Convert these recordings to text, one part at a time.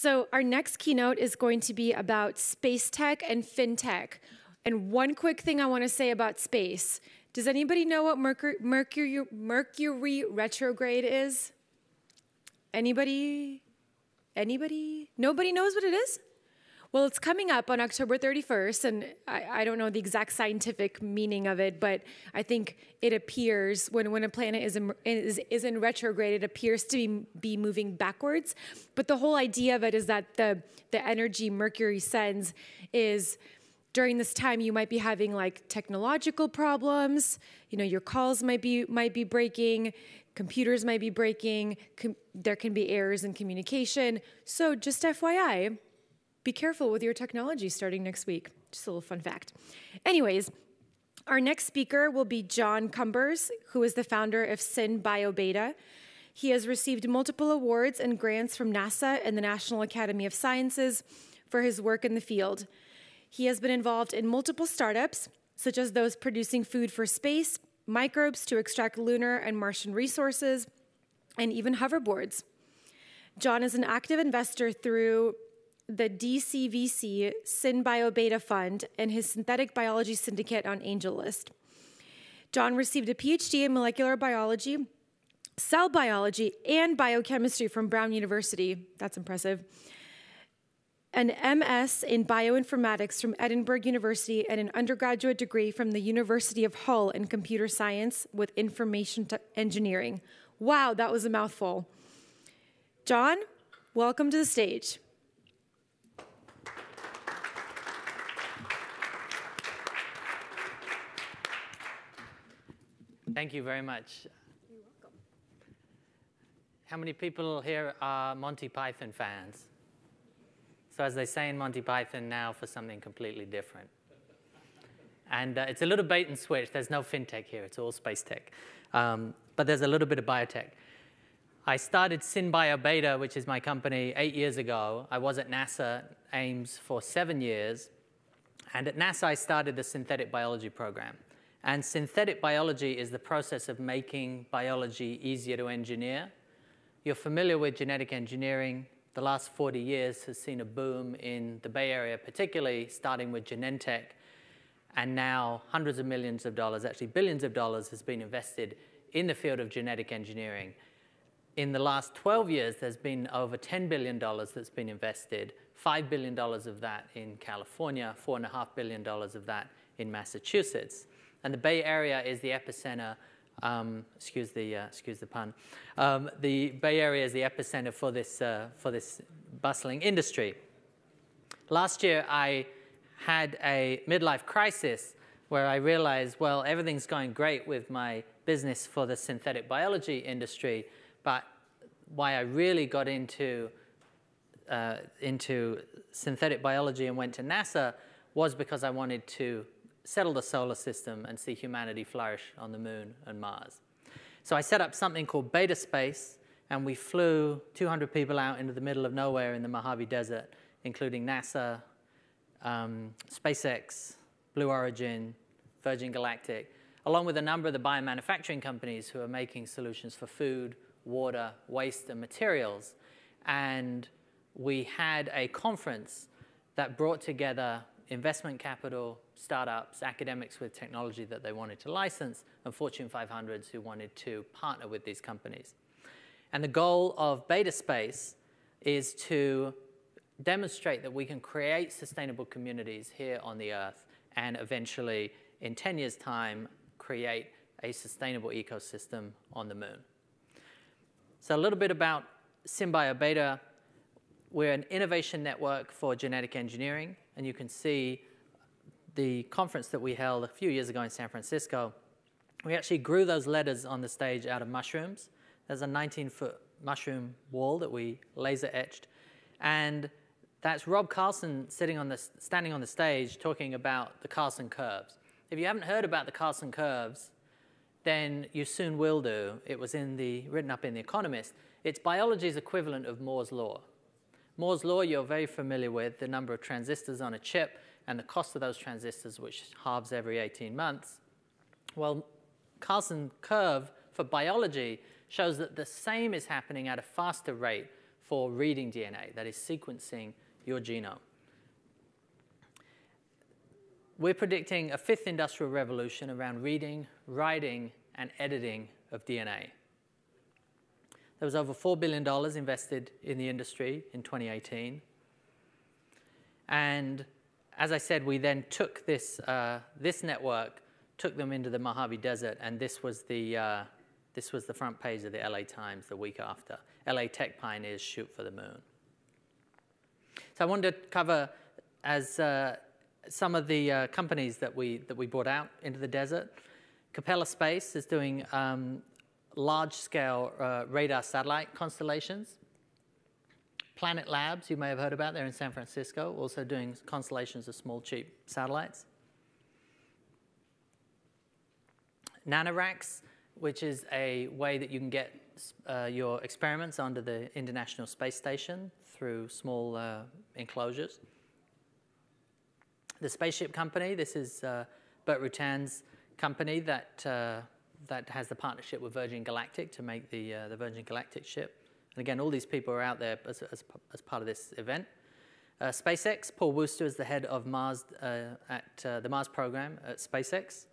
So our next keynote is going to be about SpaceTech and FinTech. And one quick thing I want to say about space. Does anybody know what Mercury retrograde is? Anybody? Anybody? Nobody knows what it is? Well, it's coming up on October 31st, and I don't know the exact scientific meaning of it, but I think it appears when a planet is in retrograde, it appears to be moving backwards. But the whole idea of it is that the energy Mercury sends is during this time you might be having like technological problems. You know, your calls might be breaking, computers might be breaking. There can be errors in communication. So just FYI. Be careful with your technology starting next week. Just a little fun fact. Anyways, our next speaker will be John Cumbers, who is the founder of SynBioBeta. He has received multiple awards and grants from NASA and the National Academy of Sciences for his work in the field. He has been involved in multiple startups, such as those producing food for space, microbes to extract lunar and Martian resources, and even hoverboards. John is an active investor through the DCVC SynBioBeta Fund and his synthetic biology syndicate on AngelList. John received a PhD in molecular biology, cell biology, and biochemistry from Brown University. That's impressive. An MS in bioinformatics from Edinburgh University and an undergraduate degree from the University of Hull in computer science with information engineering. Wow, that was a mouthful. John, welcome to the stage. Thank you very much. You're welcome. How many people here are Monty Python fans? So as they say in Monty Python, now for something completely different. And it's a little bait and switch. There's no FinTech here. It's all SpaceTech. But there's a little bit of biotech. I started SynBioBeta, which is my company, 8 years ago. I was at NASA, Ames, for 7 years. And at NASA, I started the synthetic biology program. And synthetic biology is the process of making biology easier to engineer. You're familiar with genetic engineering. The last 40 years has seen a boom in the Bay Area, particularly starting with Genentech. And now hundreds of millions of dollars, actually billions of dollars, has been invested in the field of genetic engineering. In the last 12 years, there's been over $10 billion that's been invested, $5 billion of that in California, $4.5 billion of that in Massachusetts. And the Bay Area is the epicenter, excuse the pun. The Bay Area is the epicenter for this bustling industry. Last year, I had a midlife crisis where I realized, well, everything's going great with my business for the synthetic biology industry, but why I really got into synthetic biology and went to NASA was because I wanted to settle the solar system and see humanity flourish on the moon and Mars. So I set up something called Beta Space, and we flew 200 people out into the middle of nowhere in the Mojave Desert, including NASA, SpaceX, Blue Origin, Virgin Galactic, along with a number of the biomanufacturing companies who are making solutions for food, water, waste, and materials. And we had a conference that brought together investment capital, startups, academics with technology that they wanted to license, and Fortune 500s who wanted to partner with these companies. And the goal of Beta Space is to demonstrate that we can create sustainable communities here on the Earth and eventually, in 10 years' time, create a sustainable ecosystem on the moon. So a little bit about SynBioBeta. We're an innovation network for genetic engineering, and you can see the conference that we held a few years ago in San Francisco. We actually grew those letters on the stage out of mushrooms. There's a 19-foot mushroom wall that we laser etched, and that's Rob Carlson standing on the stage talking about the Carlson Curves. If you haven't heard about the Carlson Curves, then you soon will do. It was written up in The Economist. It's biology's equivalent of Moore's Law. Moore's Law you're very familiar with, the number of transistors on a chip and the cost of those transistors, which halves every 18 months. Well, Carlson Curve for biology shows that the same is happening at a faster rate for reading DNA, that is sequencing your genome. We're predicting a fifth industrial revolution around reading, writing, and editing of DNA. There was over $4 billion invested in the industry in 2018. And as I said, we then took this network, took them into the Mojave Desert, and this was the front page of the LA Times the week after. LA tech pioneers shoot for the moon. So I wanted to cover as some of the companies that we brought out into the desert. Capella Space is doing large-scale radar satellite constellations. Planet Labs, you may have heard about, they're in San Francisco, also doing constellations of small, cheap satellites. Nanoracks, which is a way that you can get your experiments onto the International Space Station through small enclosures. The Spaceship Company, this is Burt Rutan's company that has the partnership with Virgin Galactic to make the Virgin Galactic ship. And again, all these people are out there as part of this event. SpaceX, Paul Worcester is the head of Mars at the Mars program at SpaceX.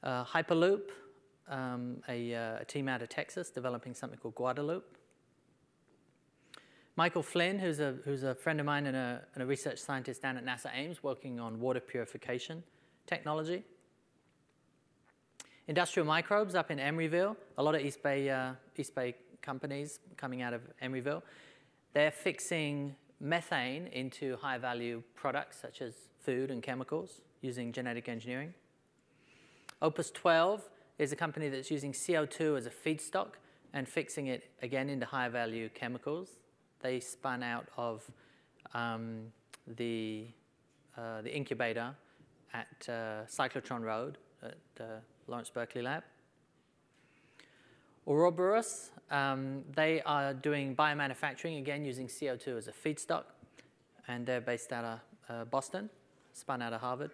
Hyperloop, a team out of Texas developing something called Guadalupe. Michael Flynn, who's a friend of mine and a research scientist down at NASA Ames working on water purification technology. Industrial Microbes up in Emeryville, a lot of East Bay companies coming out of Emeryville. They're fixing methane into high-value products such as food and chemicals using genetic engineering. Opus 12 is a company that's using CO2 as a feedstock and fixing it again into high-value chemicals. They spun out of the incubator at Cyclotron Road at Lawrence Berkeley Lab. Ouroboros, they are doing biomanufacturing, again using CO2 as a feedstock, and they're based out of Boston, spun out of Harvard.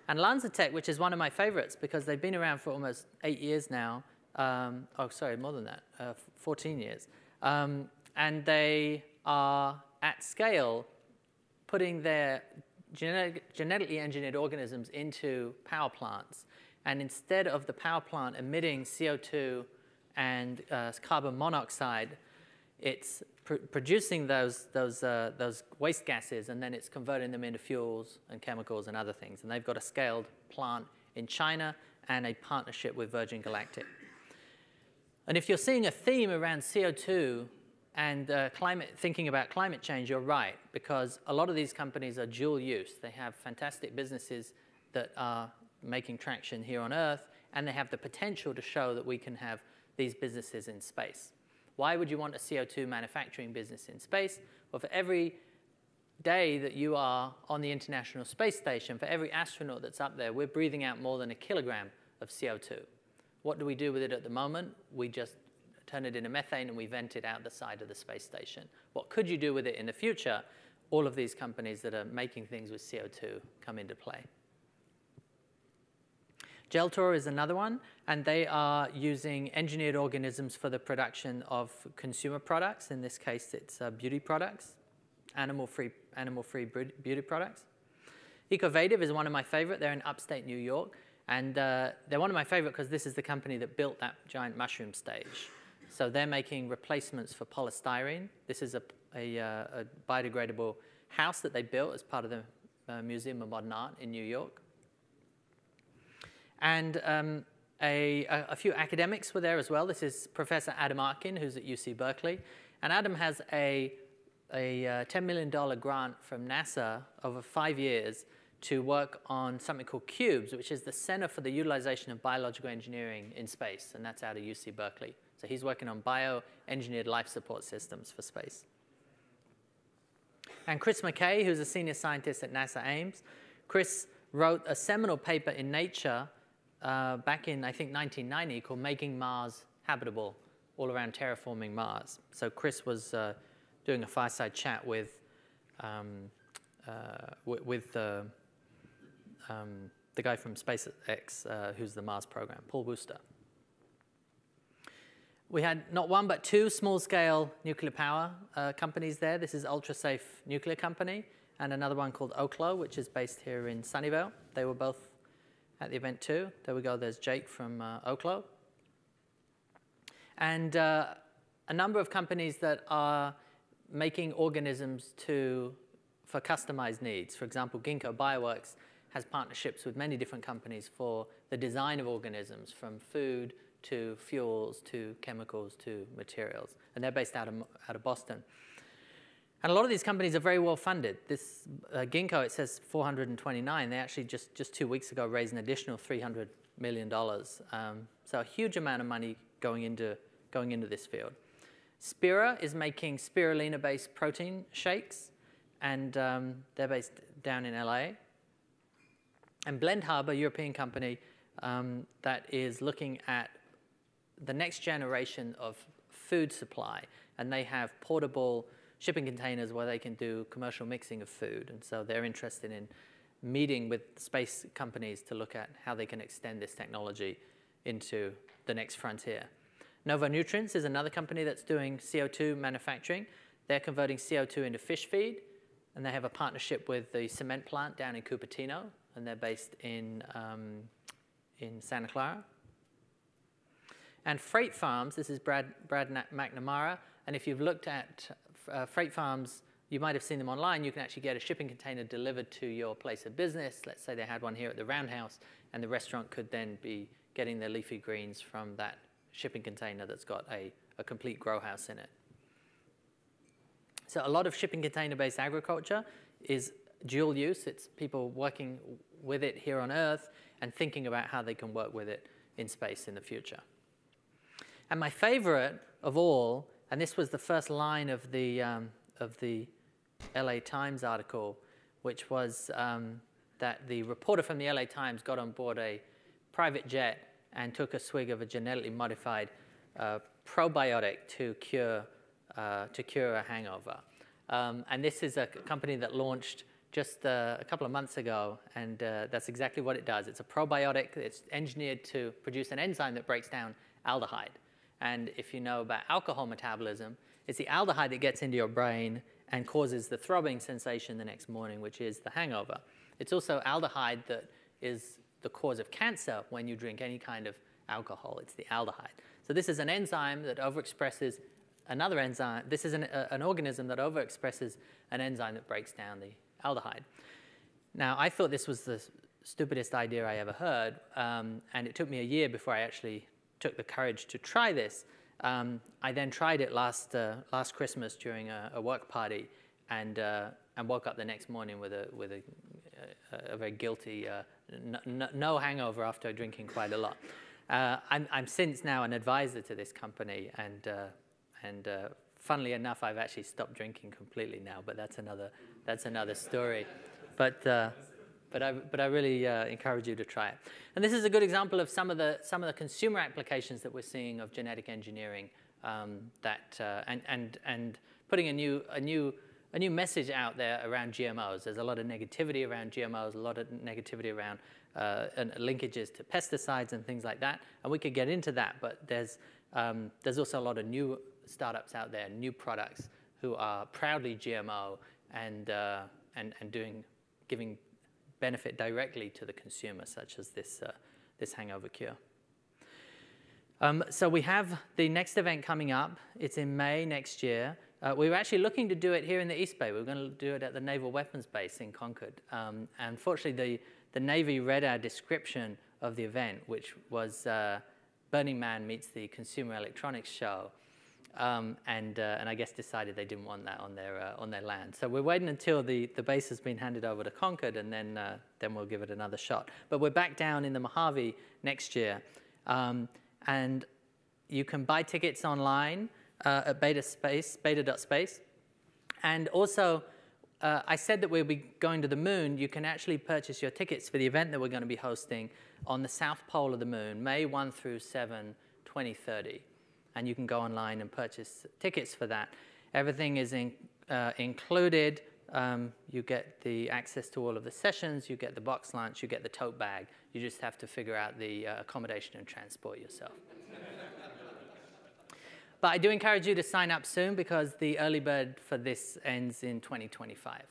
And LanzaTech, which is one of my favorites because they've been around for almost 8 years now. Oh, sorry, more than that, 14 years. And they are at scale putting their genetically engineered organisms into power plants. And instead of the power plant emitting CO2 and carbon monoxide, it's producing those waste gases, and then it's converting them into fuels and chemicals and other things. And they've got a scaled plant in China and a partnership with Virgin Galactic. And if you're seeing a theme around CO2 and thinking about climate change, you're right, because a lot of these companies are dual use. They have fantastic businesses that are making traction here on Earth, and they have the potential to show that we can have these businesses in space. Why would you want a CO2 manufacturing business in space? Well, for every day that you are on the International Space Station, for every astronaut that's up there, we're breathing out more than 1 kilogram of CO2. What do we do with it at the moment? We just turn it into methane and we vent it out the side of the space station. What could you do with it in the future? All of these companies that are making things with CO2 come into play. Geltor is another one, and they are using engineered organisms for the production of consumer products. In this case, it's beauty products, animal-free beauty products. Ecovative is one of my favorite. They're in upstate New York, and they're one of my favorite because this is the company that built that giant mushroom stage. So they're making replacements for polystyrene. This is a biodegradable house that they built as part of the Museum of Modern Art in New York. And a few academics were there as well. This is Professor Adam Arkin, who's at UC Berkeley. And Adam has a $10 million grant from NASA over 5 years to work on something called CUBES, which is the Center for the Utilization of Biological Engineering in Space, and that's out of UC Berkeley. So he's working on bioengineered life support systems for space. And Chris McKay, who's a senior scientist at NASA Ames. Chris wrote a seminal paper in Nature back in, I think, 1990 called Making Mars Habitable, all around terraforming Mars. So Chris was doing a fireside chat with the guy from SpaceX, who's the Mars program, Paul Worcester. We had not one, but two small-scale nuclear power companies there. This is Ultrasafe Nuclear Company, and another one called Oklo, which is based here in Sunnyvale. They were both at the event too. There we go, there's Jake from Oklo. And a number of companies that are making organisms for customized needs. For example, Ginkgo Bioworks has partnerships with many different companies for the design of organisms, from food to fuels to chemicals to materials. And they're based out of Boston. And a lot of these companies are very well funded. This Ginkgo, it says 429. They actually just 2 weeks ago raised an additional $300 million. So a huge amount of money going into this field. Spira is making spirulina-based protein shakes, and they're based down in LA. And Blend Hub, a European company that is looking at the next generation of food supply, and they have portable shipping containers where they can do commercial mixing of food. And so they're interested in meeting with space companies to look at how they can extend this technology into the next frontier. Novo Nutrients is another company that's doing CO2 manufacturing. They're converting CO2 into fish feed, and they have a partnership with the cement plant down in Cupertino, and they're based in Santa Clara. And Freight Farms, this is Brad McNamara, and if you've looked at Freight Farms, you might have seen them online. You can actually get a shipping container delivered to your place of business. Let's say they had one here at the Roundhouse, and the restaurant could then be getting their leafy greens from that shipping container that's got a complete grow house in it. So a lot of shipping container-based agriculture is dual use. It's people working with it here on Earth and thinking about how they can work with it in space in the future. And my favorite of all, and this was the first line of the LA Times article, which was that the reporter from the LA Times got on board a private jet and took a swig of a genetically modified probiotic to cure a hangover. And this is a company that launched just a couple of months ago, and that's exactly what it does. It's a probiotic. It's engineered to produce an enzyme that breaks down aldehyde. And if you know about alcohol metabolism, it's the aldehyde that gets into your brain and causes the throbbing sensation the next morning, which is the hangover. It's also aldehyde that is the cause of cancer when you drink any kind of alcohol. It's the aldehyde. So this is an enzyme that overexpresses another enzyme. This is an organism that overexpresses an enzyme that breaks down the aldehyde. Now, I thought this was the stupidest idea I ever heard, and it took me a year before I actually took the courage to try this. I then tried it last Christmas during a work party, and woke up the next morning with a very guilty no hangover after drinking quite a lot. I'm since now an advisor to this company, and funnily enough, I've actually stopped drinking completely now. But that's another story. But I really encourage you to try it. And this is a good example of some of the consumer applications that we're seeing of genetic engineering, and putting a new message out there around GMOs. There's a lot of negativity around GMOs, a lot of negativity around and linkages to pesticides and things like that. And we could get into that, but there's also a lot of new startups out there, new products who are proudly GMO and giving benefit directly to the consumer, such as this hangover cure. So we have the next event coming up. It's in May next year. We were actually looking to do it here in the East Bay. We were going to do it at the Naval Weapons Base in Concord. Unfortunately, the Navy read our description of the event, which was Burning Man meets the Consumer Electronics Show, and I guess decided they didn't want that on their land. So we're waiting until the base has been handed over to Concord, and then we'll give it another shot. But we're back down in the Mojave next year, and you can buy tickets online at beta.space. And also, I said that we'll be going to the moon. You can actually purchase your tickets for the event that we're going to be hosting on the South Pole of the moon, May 1 through 7, 2030. And you can go online and purchase tickets for that. Everything is included. You get the access to all of the sessions. You get the box lunch. You get the tote bag. You just have to figure out the accommodation and transport yourself. But I do encourage you to sign up soon because the early bird for this ends in 2025.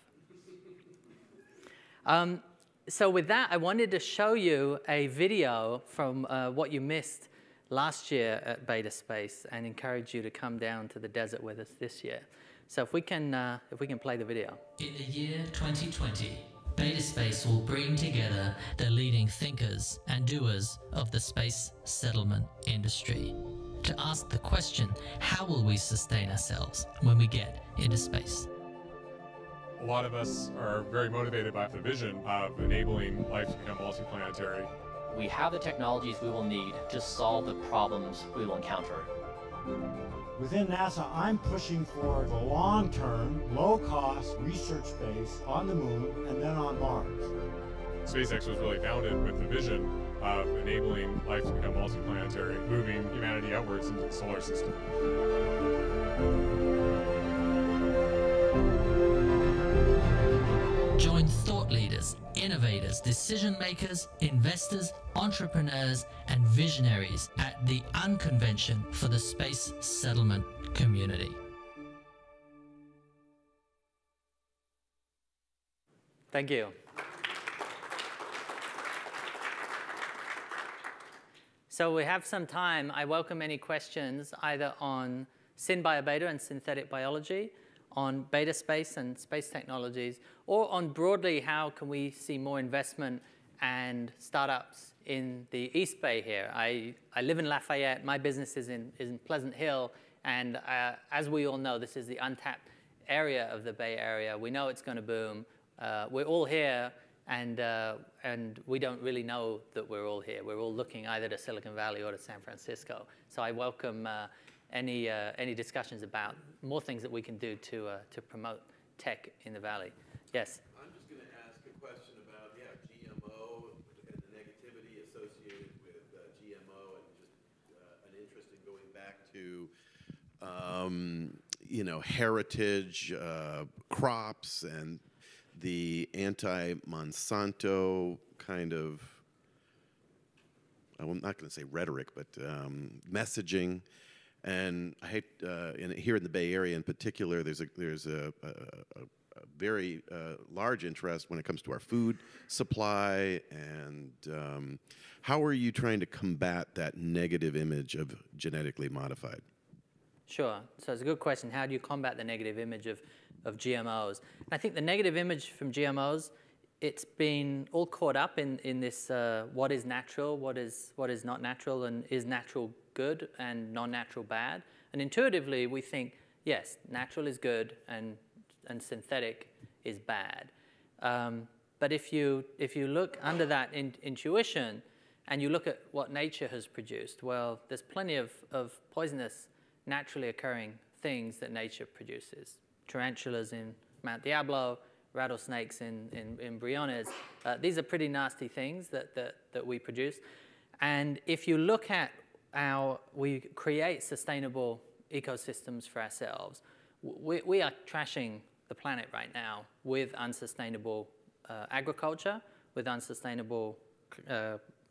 So with that, I wanted to show you a video from what you missed last year at Beta Space and encourage you to come down to the desert with us this year. So if we can play the video. In the year 2020, Beta Space will bring together the leading thinkers and doers of the space settlement industry to ask the question, how will we sustain ourselves when we get into space? A lot of us are very motivated by the vision of enabling life to become multiplanetary. We have the technologies we will need to solve the problems we will encounter. Within NASA, I'm pushing for the long-term, low-cost research base on the moon and then on Mars. SpaceX was really founded with the vision of enabling life to become multiplanetary, moving humanity outwards into the solar system. Join thought leaders, innovators, decision makers, investors, entrepreneurs, and visionaries at the Unconvention for the Space Settlement Community. Thank you. So we have some time. I welcome any questions either on SynBioBeta and synthetic biology, on beta space and space technologies, or on broadly how can we see more investment and startups in the East Bay here. I live in Lafayette. My business is in Pleasant Hill. And as we all know, this is the untapped area of the Bay Area. We know it's going to boom. We're all here, and we don't really know that we're all here. We're all looking either to Silicon Valley or to San Francisco. So I welcome any discussions about more things that we can do to promote tech in the Valley. Yes? I'm just going to ask a question about, GMO and the negativity associated with GMO and just an interest in going back to, heritage crops and the anti-Monsanto kind of, I'm not going to say rhetoric, but messaging. And I hate, here in the Bay Area in particular, there's a very large interest when it comes to our food supply. And how are you trying to combat that negative image of genetically modified? Sure. So it's a good question. How do you combat the negative image of GMOs? And I think the negative image from GMOs, it's been all caught up in this what is natural, what is not natural, and is natural good and non-natural bad. And intuitively, we think, yes, natural is good and synthetic is bad. But if you look under that intuition and you look at what nature has produced, well, there's plenty of poisonous, naturally occurring things that nature produces. Tarantulas in Mount Diablo, rattlesnakes in Briones. These are pretty nasty things that we produce. And if you look at how we create sustainable ecosystems for ourselves, we are trashing the planet right now with unsustainable agriculture, with unsustainable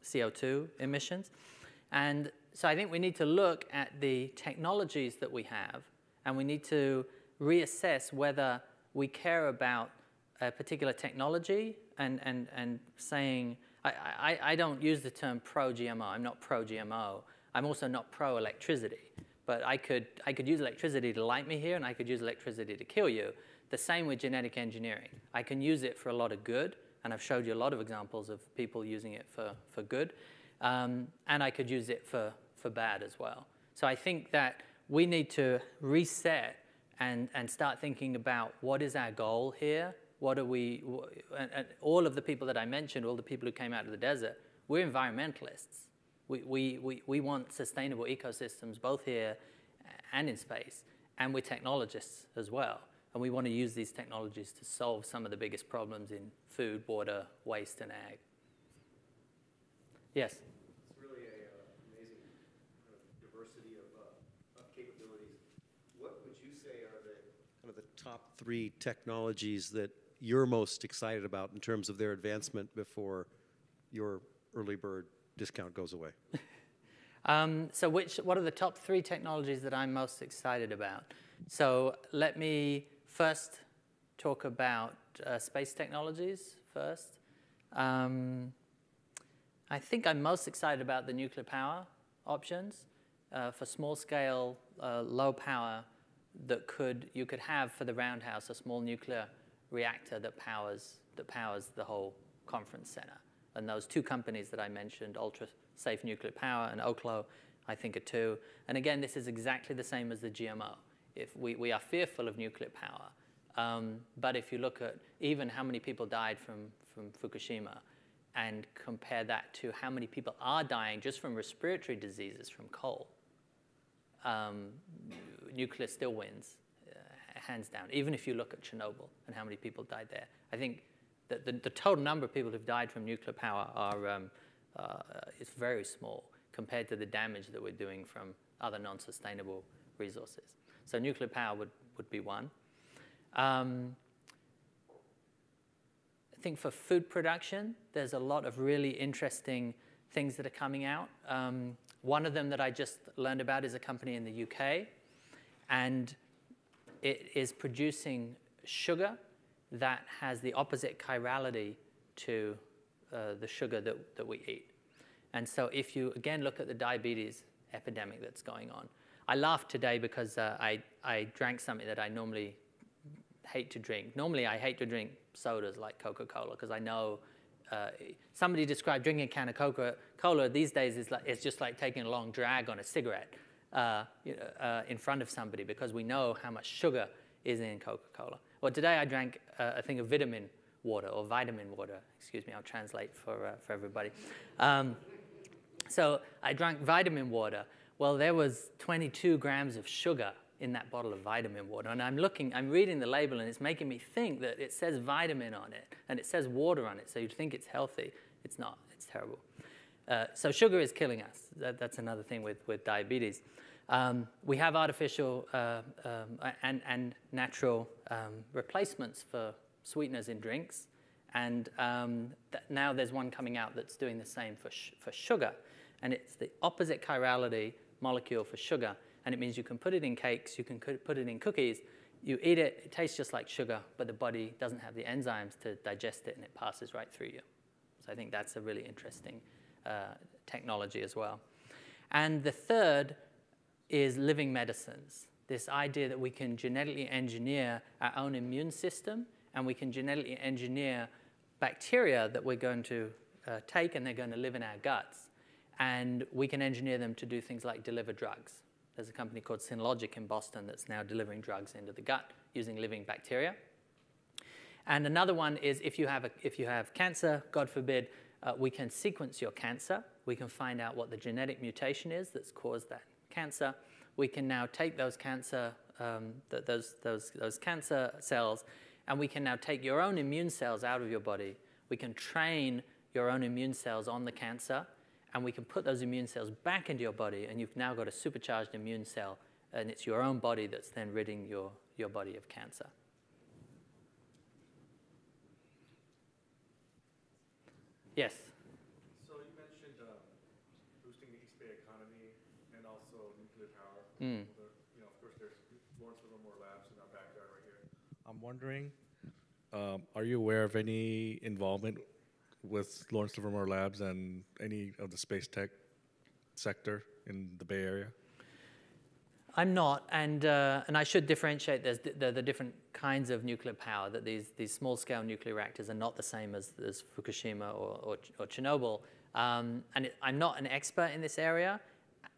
CO2 emissions. And so I think we need to look at the technologies that we have, and we need to reassess whether we care about a particular technology and saying, I don't use the term pro-GMO. I'm not pro-GMO. I'm also not pro-electricity. But I could use electricity to light me here, and I could use electricity to kill you. The same with genetic engineering. I can use it for a lot of good, and I've showed you a lot of examples of people using it for good. And I could use it for bad as well. So I think that we need to reset and start thinking about what is our goal here. What are we, and all of the people that I mentioned, all the people who came out of the desert, we're environmentalists. We want sustainable ecosystems both here and in space, and we're technologists as well. And we want to use these technologies to solve some of the biggest problems in food, water, waste, and ag. Yes? It's really an amazing kind of diversity of capabilities. What would you say are the top 3 technologies that you're most excited about in terms of their advancement before your early bird discount goes away? So what are the top 3 technologies that I'm most excited about? So let me first talk about space technologies first. I think I'm most excited about the nuclear power options for small-scale, low-power that you could have for the roundhouse, a small nuclear reactor that powers the whole conference center. And those 2 companies that I mentioned, Ultra Safe Nuclear Power and Oklo, I think are 2. And again, this is exactly the same as the GMO. If we are fearful of nuclear power, but if you look at even how many people died from Fukushima and compare that to how many people are dying just from respiratory diseases from coal, nuclear still wins, hands down, even if you look at Chernobyl and how many people died there. I think that the total number of people who've died from nuclear power is very small compared to the damage that we're doing from other non-sustainable resources. So nuclear power would be one. I think for food production, there's a lot of really interesting things that are coming out. One of them that I just learned about is a company in the UK, and it is producing sugar that has the opposite chirality to the sugar that we eat. And so if you, again, look at the diabetes epidemic that's going on. I laughed today because I drank something that I normally hate to drink. Normally, I hate to drink sodas like Coca-Cola because I know somebody described drinking a can of Coca-Cola these days it's just like taking a long drag on a cigarette in front of somebody because we know how much sugar is in Coca-Cola. Well, today I drank a thing of vitamin water, excuse me, I'll translate for everybody. So I drank vitamin water. Well, there was 22 grams of sugar in that bottle of vitamin water. And I'm reading the label, and it's making me think that it says vitamin on it, and it says water on it, so you'd think it's healthy. It's not. It's terrible. So sugar is killing us. That's another thing with diabetes. We have artificial and natural replacements for sweeteners in drinks, and now there's one coming out that's doing the same for sugar, and it's the opposite chirality molecule for sugar. And it means you can put it in cakes, you can put it in cookies, you eat it, it tastes just like sugar, but the body doesn't have the enzymes to digest it, and it passes right through you. So I think that's a really interesting technology as well. And the third is living medicines, this idea that we can genetically engineer our own immune system, and we can genetically engineer bacteria that we're going to take, and they're going to live in our guts. And we can engineer them to do things like deliver drugs. There's a company called Synlogic in Boston that's now delivering drugs into the gut using living bacteria. And another one is if you have cancer, God forbid, we can sequence your cancer. We can find out what the genetic mutation is that's caused that cancer. We can now take those cancer cells, and we can now take your own immune cells out of your body. We can train your own immune cells on the cancer, and we can put those immune cells back into your body, and you've now got a supercharged immune cell, and it's your own body that's then ridding your body of cancer. Yes? So you mentioned boosting the East Bay economy and also nuclear power. Of course, there's Lawrence Livermore Labs in our backyard right here. I'm wondering, are you aware of any involvement with Lawrence Livermore Labs and any of the SpaceTech sector in the Bay Area? I'm not, and I should differentiate. There's the different kinds of nuclear power. That these small-scale nuclear reactors are not the same as Fukushima or Chernobyl. And I'm not an expert in this area,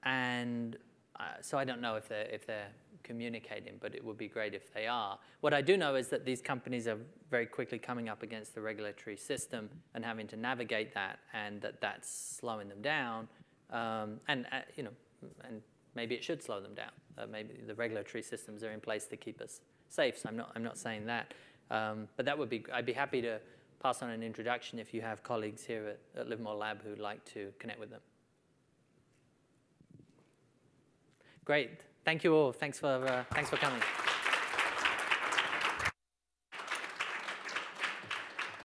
and so I don't know if they're communicating, but it would be great if they are. What I do know is that these companies are very quickly coming up against the regulatory system and having to navigate that, and that's slowing them down. And maybe it should slow them down. Maybe the regulatory systems are in place to keep us safe. So I'm not saying that, but that would be. I'd be happy to pass on an introduction if you have colleagues here at Livermore Lab who'd like to connect with them. Great. Thank you all. Thanks for coming.